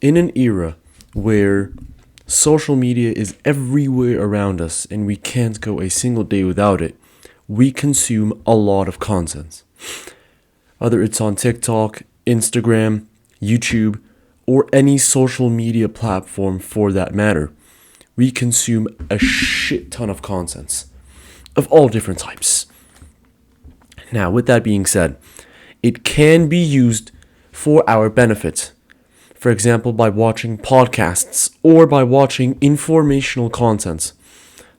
in an era where social media is everywhere around us and we can't go a single day without it, we consume a lot of content. Whether it's on TikTok, Instagram, YouTube, or any social media platform for that matter, we consume a shit ton of content of all different types. Now, with that being said, it can be used for our benefit. For example, by watching podcasts or by watching informational content,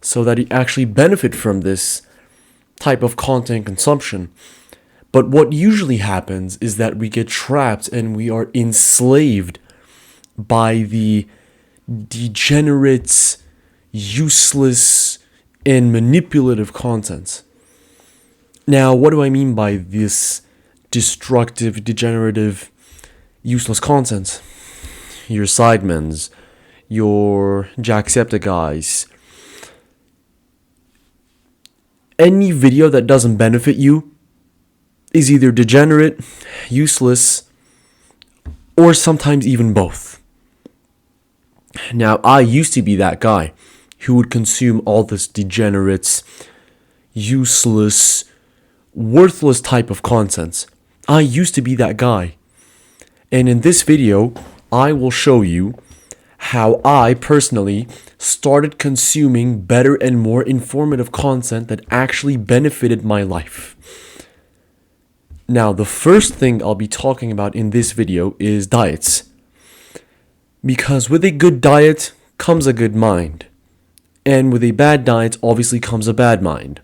so that you actually benefit from this type of content consumption. But what usually happens is that we get trapped and we are enslaved by the degenerate, useless, and manipulative content. Now, what do I mean by this destructive, degenerative, useless content? Your Sidemans, your Jacksepticeye's, any video that doesn't benefit you is either degenerate, useless, or sometimes even both. Now, I used to be that guy who would consume all this degenerate, useless, worthless type of content. I used to be that guy. And in this video, I will show you how I personally started consuming better and more informative content that actually benefited my life. Now, the first thing I'll be talking about in this video is diets. Because with a good diet comes a good mind. And with a bad diet, obviously comes a bad mind.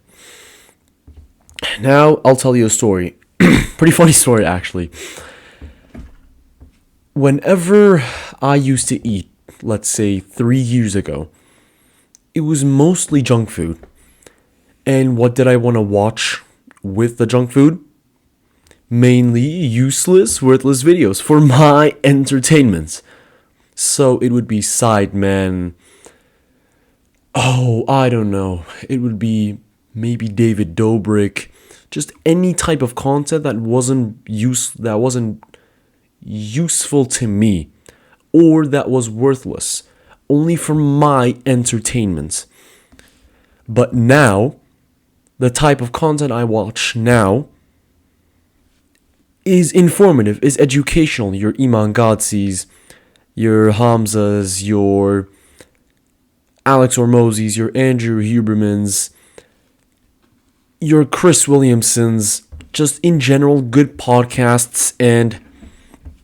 Now, I'll tell you a story. Pretty funny story, actually. Whenever I used to eat, let's say 3 years ago, it was mostly junk food. And what did I want to watch with the junk food? Mainly useless, worthless videos for my entertainment. So it would be Sidemen. I don't know. It would be maybe David Dobrik. Just any type of content that wasn't useful to me, or that was worthless, only for my entertainment. But now, the type of content I watch now is informative, is educational. Your Iman Gadzis, your Hamzas, your Alex Hormozis, your Andrew Hubermans, your Chris Williamsons, just in general good podcasts and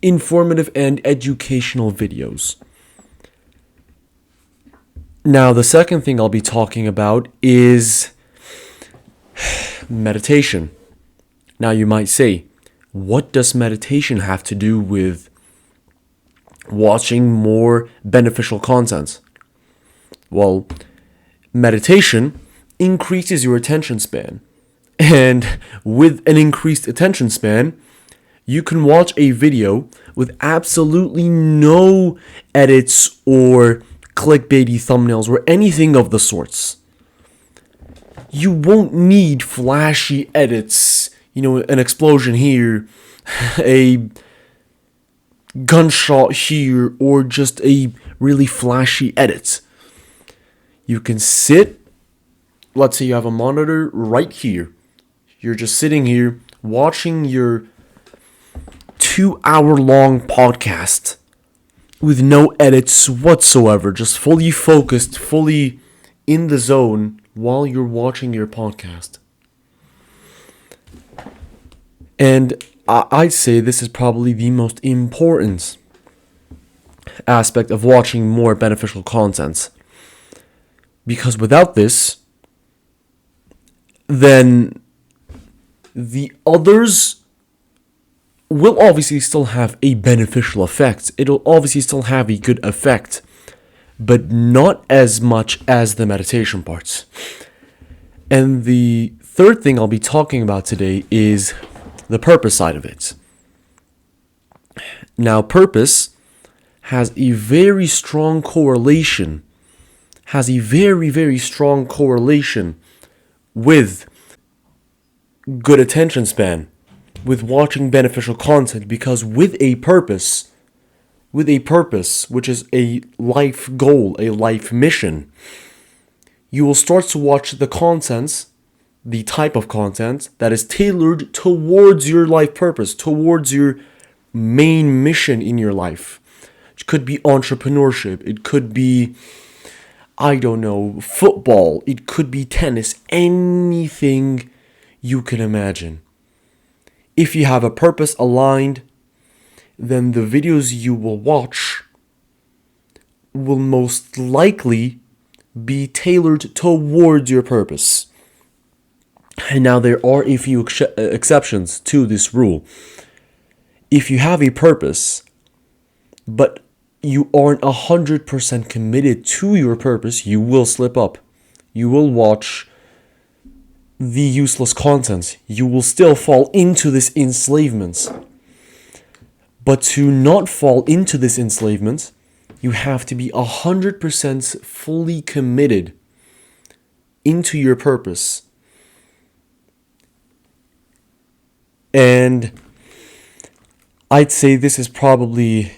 informative and educational videos. Now, the second thing I'll be talking about is meditation. Now, you might say, what does meditation have to do with watching more beneficial content? Well, meditation increases your attention span. And with an increased attention span, you can watch a video with absolutely no edits or clickbaity thumbnails or anything of the sorts. You won't need flashy edits, an explosion here, a gunshot here, or just a really flashy edit. You can sit, let's say you have a monitor right here. You're just sitting here watching your 2-hour-long podcast with no edits whatsoever, just fully focused, fully in the zone while you're watching your podcast. And I'd say this is probably the most important aspect of watching more beneficial content. Because without this, then the others will obviously still have a beneficial effect. It'll obviously still have a good effect, but not as much as the meditation parts. And the third thing I'll be talking about today is the purpose side of it. Now, purpose has a very strong correlation, with good attention span, with watching beneficial content, because with a purpose, with a purpose, which is a life goal, a life mission, you will start to watch the content, the type of content that is tailored towards your life purpose, towards your main mission in your life. It could be entrepreneurship, it could be, I don't know, football, it could be tennis, anything you can imagine. If you have a purpose aligned, then the videos you will watch will most likely be tailored towards your purpose. And now there are a few exceptions to this rule. If you have a purpose, but you aren't 100% committed to your purpose, you will slip up. You will watch the useless content. You will still fall into this enslavement. But to not fall into this enslavement, you have to be 100% fully committed into your purpose. And I'd say this is probably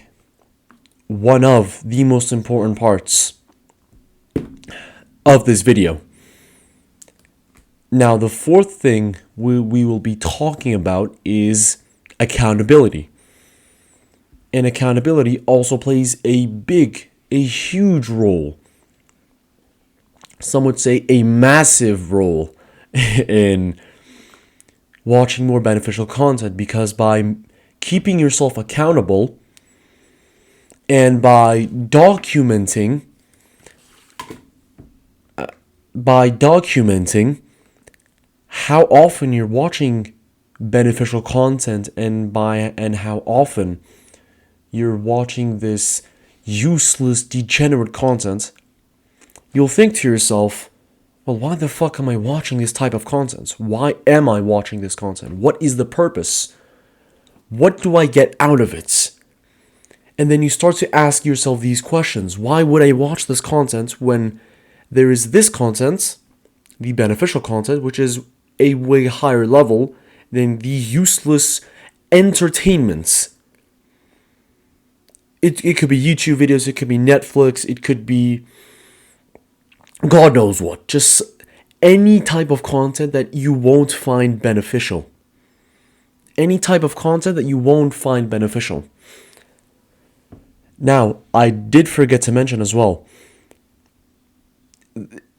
one of the most important parts of this video. Now, the fourth thing we will be talking about is accountability. And accountability also plays a huge role. Some would say a massive role in watching more beneficial content, because by keeping yourself accountable and by documenting how often you're watching beneficial content and how often you're watching this useless, degenerate content, you'll think to yourself, well, why the fuck am I watching this type of content? Why am I watching this content? What is the purpose? What do I get out of it? And then you start to ask yourself these questions. Why would I watch this content when there is this content, the beneficial content, which is a way higher level than the useless entertainments? It could be YouTube videos, it could be Netflix, it could be God knows what. Just any type of content that you won't find beneficial. Any type of content that you won't find beneficial. Now, I did forget to mention as well,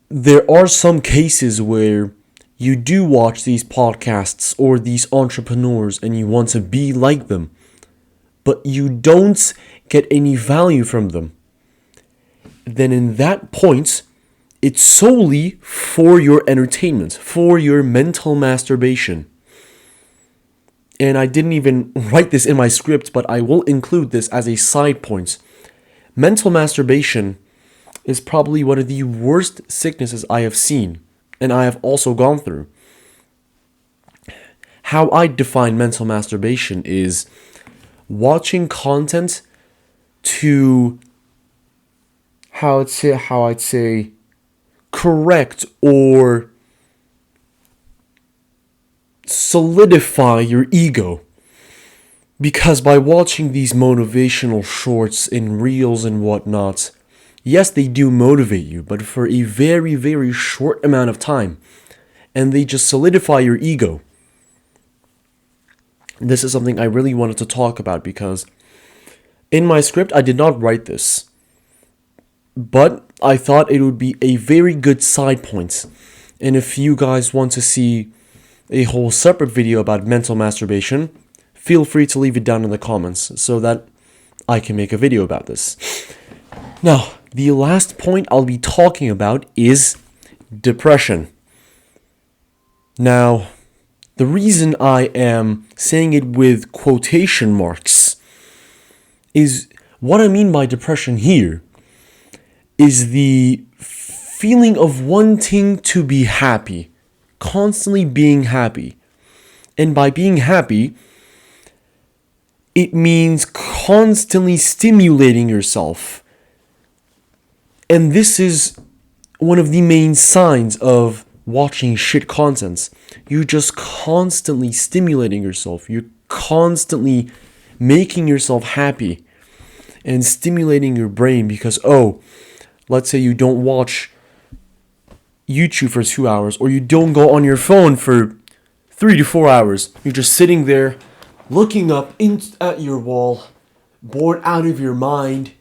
there are some cases where you do watch these podcasts or these entrepreneurs and you want to be like them, but you don't get any value from them. Then in that point, it's solely for your entertainment, for your mental masturbation. And I didn't even write this in my script, but I will include this as a side point. Mental masturbation is probably one of the worst sicknesses I have seen, and I have also gone through. How I define mental masturbation is watching content to, how I'd say, correct or solidify your ego. Because by watching these motivational shorts and reels and whatnot, yes, they do motivate you, but for a very, very short amount of time. And they just solidify your ego. This is something I really wanted to talk about because in my script, I did not write this. But I thought it would be a very good side point. And if you guys want to see a whole separate video about mental masturbation, feel free to leave it down in the comments so that I can make a video about this. Now, the last point I'll be talking about is depression. Now, the reason I am saying it with quotation marks is what I mean by depression here is the feeling of wanting to be happy, constantly being happy. And by being happy, it means constantly stimulating yourself. And this is one of the main signs of watching shit content. You're just constantly stimulating yourself. You're constantly making yourself happy. and stimulating your brain because, oh, let's say you don't watch YouTube for 2 hours, or you don't go on your phone for 3 to 4 hours. You're just sitting there looking up at your wall, bored out of your mind,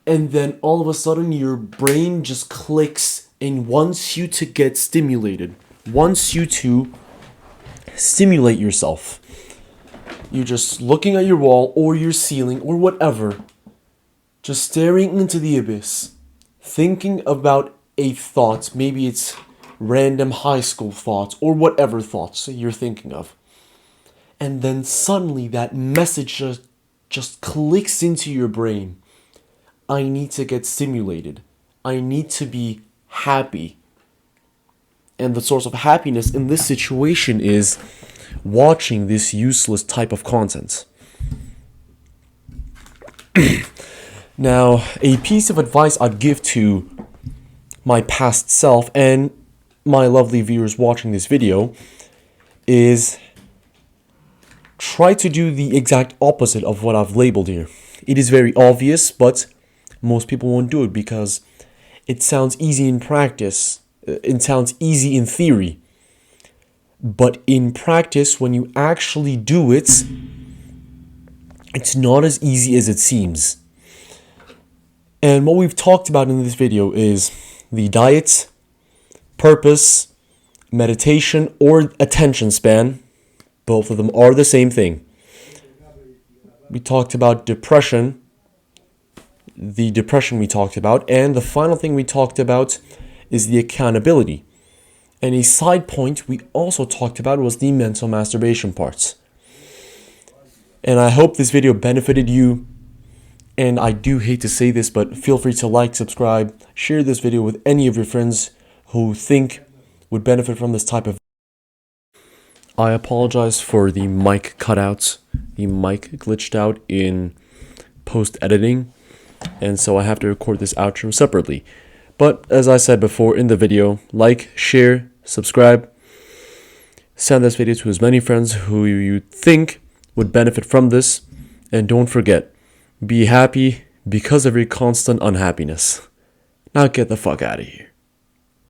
and then all of a sudden your brain just clicks and wants you to get stimulated, wants you to stimulate yourself. You're just looking at your wall or your ceiling or whatever, just staring into the abyss, thinking about a thought. Maybe it's random high school thoughts or whatever thoughts you're thinking of. And then suddenly that message just clicks into your brain. I need to get stimulated. I need to be happy. And the source of happiness in this situation is watching this useless type of content. Now, a piece of advice I'd give to my past self and my lovely viewers watching this video is try to do the exact opposite of what I've labeled here. It is very obvious, but most people won't do it because it sounds easy in practice. It sounds easy in theory. But in practice, when you actually do it, it's not as easy as it seems. And what we've talked about in this video is the diet, purpose, meditation, or attention span. Both of them are the same thing. We talked about depression, the depression we talked about, and the final thing we talked about is the accountability. And a side point we also talked about was the mental masturbation parts. And I hope this video benefited you. And I do hate to say this, but feel free to like, subscribe, share this video with any of your friends who think would benefit from this type of. I apologize for the mic cutouts. The mic glitched out in post-editing, and so I have to record this outro separately. But as I said before in the video, like, share, subscribe, send this video to as many friends who you think would benefit from this, and don't forget, be happy because of your constant unhappiness. Now get the fuck out of here.